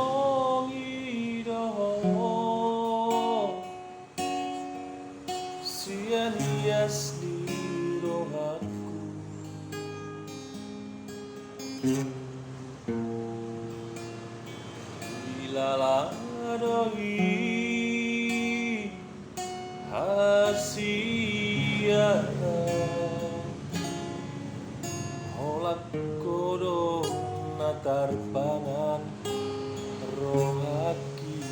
Pangolongi doho Sian hias di rohatku Bila ladoi hasia Holak kodo natar pangan rohaki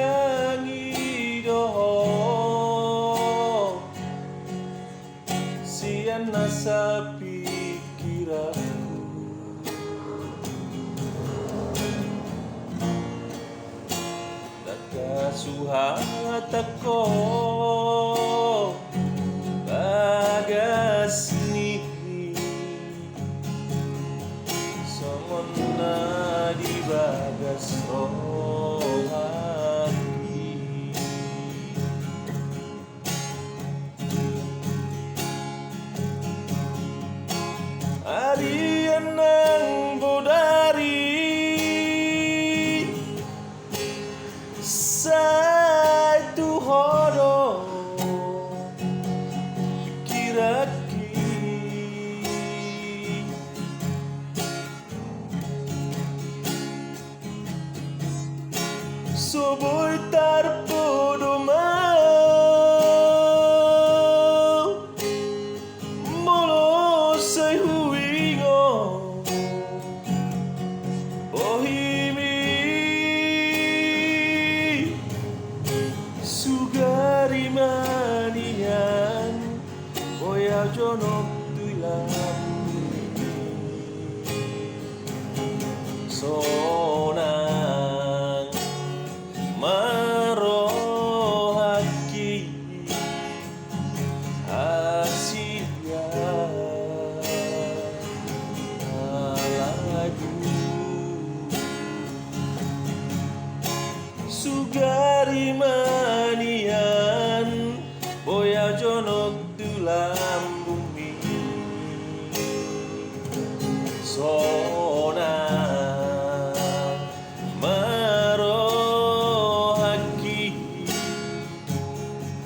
Usayangi doho Sian nasa pikiranku Daka suhatako bagas ni Somona di bagas rohaki Arian nang bodari Satu hodo kiraki Soboy tarpodo mau Molo say huingo Ohimi Sugari manian Boya jonok tuilam Sonang marohaki Asia lagu Sugari manian Boya jonok tulam bumi Sonang marohaki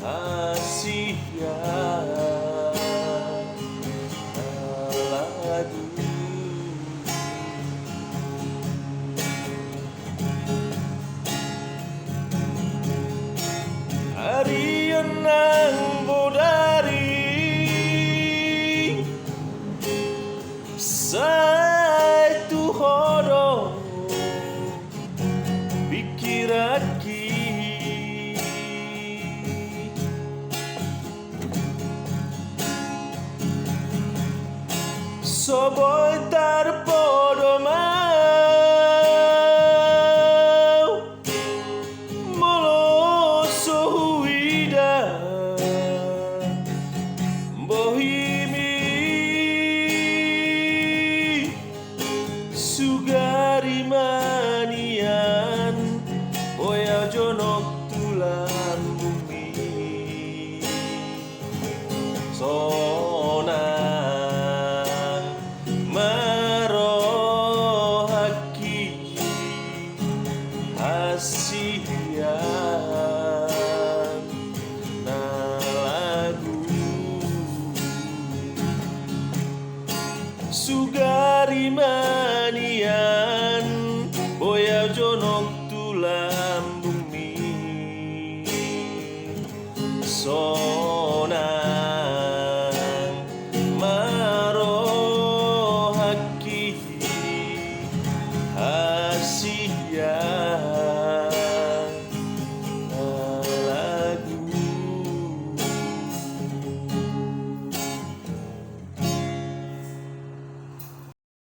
Asia lagu Arian nang bodari Satu hodo pikiraki Soboy tarpodo mau Molo sohuida Bohimi Sugari manian Boya jonok tulan bumi Sonang marohaki Asia na lagu Sugari manian Boya jonok tulam bumi